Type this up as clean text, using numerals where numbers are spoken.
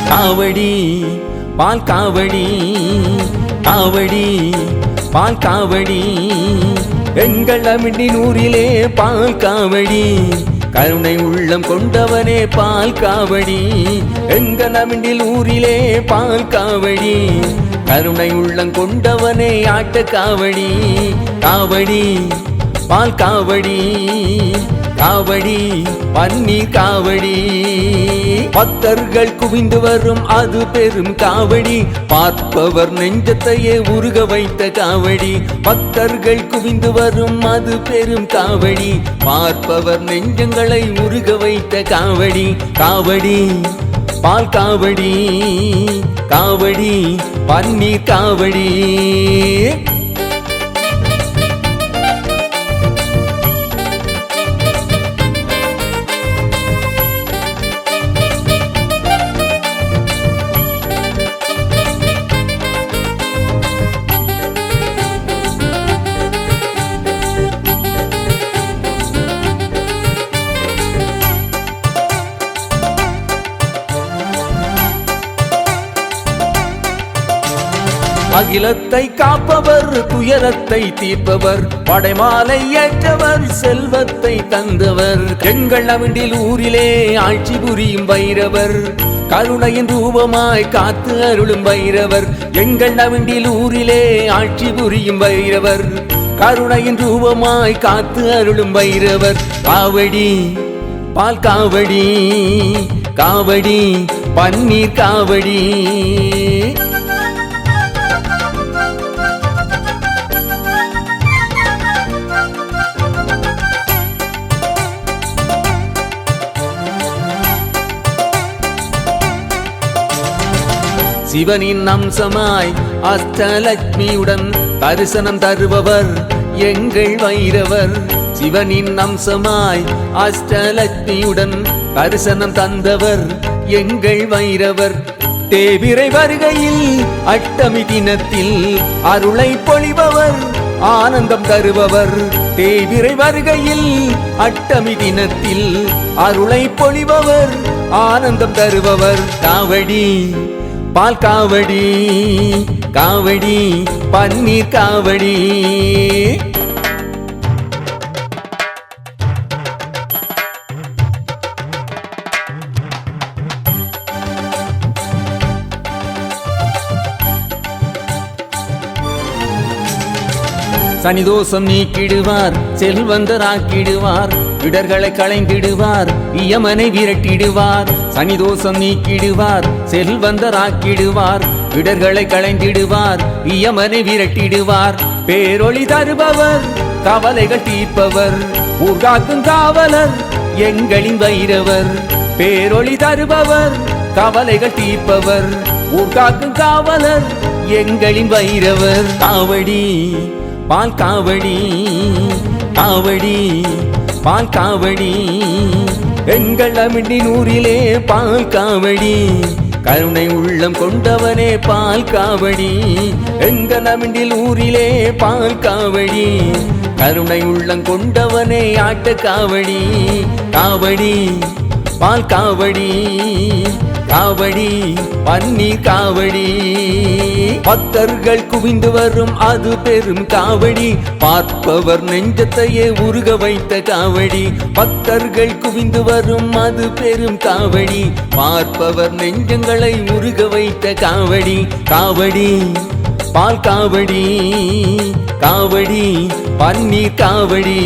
காவடி பால் காவடி காவடி பால் காவடி எங்கள் அமிண்டின் ஊரிலே பால் காவடி கருணை உள்ளம் கொண்டவனே பால் காவடி எங்கள் அமிண்டில் ஊரிலே பால் காவடி கருணை உள்ளம் கொண்டவனே ஆட்ட காவடி காவடி பால் காவடி காவடி பன்னீர் காவடி பக்தர்கள் குவிந்து வரும் அது பெரும் காவடி பார்ப்பவர் நெஞ்சத்தையே உருக வைத்த காவடி பக்தர்கள் குவிந்து வரும் அது பெரும் காவடி பார்ப்பவர் நெஞ்சங்களை உருக வைத்த காவடி காவடி பால் காவடி காவடி பன்னீர் காவடி அகிலத்தை காப்பவர் துயரத்தை தீர்ப்பவர் படைமாலை ஏற்றவர் செல்வத்தை தந்தவர் எங்கள் அமிண்டில் ஊரிலே ஆட்சி புரியும் வைரவர் கருணையின் ரூபமாய் காத்து அருளும் வைரவர் எங்கள் அமிண்டில் ஊரிலே ஆட்சி புரியும் வைரவர் கருணையின் ரூபமாய் காத்து அருளும் வைரவர் காவடி பால் காவடி காவடி பன்னீர் காவடி சிவனின் அம்சமாய் அஷ்டலட்சுமியுடன் தரிசனம் தருபவர் எங்கள் வைரவர் சிவனின் அம்சமாய் அஷ்டலட்சுமியுடன் தரிசனம் தந்தவர் எங்கள் வைரவர் தேவிரை வருகையில் அஷ்டமி தினத்தில் அருளை பொழிபவர் ஆனந்தம் தருபவர் தேவிரை வருகையில் அஷ்டமி தினத்தில் அருளை பொழிபவர் ஆனந்தம் தருபவர் காவடி பால் காவடி காவடி பன்னீர் காவடி சனிதோஷம் நீக்கிடுவார் செல்வந்தராக்கிடுவார் இடர்களை களைந்திடுவார் இயமனை விரட்டிடுவார் சனிதோஷம் நீக்கிடுவார் செல்வந்தராக்கிடுவார் இடர்களை களைந்திடுவார் இயமனை விரட்டிடுவார் பேரொளி தருபவர் கவலைகள் தீர்ப்பவர் ஊர்காக்கும் காவலர் எங்களின் வைரவர் பேரொளி தருபவர் கவலைகள் தீர்ப்பவர் ஊர்காக்கும் காவலர் எங்களின் வைரவர் காவடி பால் காவடி காவடி பால் காவடி எங்கள் அமிண்டின் ஊரிலே பால் காவடி கருணை உள்ளம் கொண்டவனே பால் காவடி எங்கள் அமிண்டில் ஊரிலே பால் காவடி கருணை உள்ளம் கொண்டவனே ஆட்ட காவடி காவடி பால் காவடி காவடி பன்னீர் காவடி பக்தர்கள் குவிந்து வரும் அது பெரும் காவடி பார்ப்பவர் நெஞ்சத்தையே உருக வைத்த காவடி பக்தர்கள் குவிந்து வரும் அது பெரும் காவடி பார்ப்பவர் நெஞ்சங்களை உருக வைத்த காவடி காவடி பால் காவடி காவடி பன்னீர் காவடி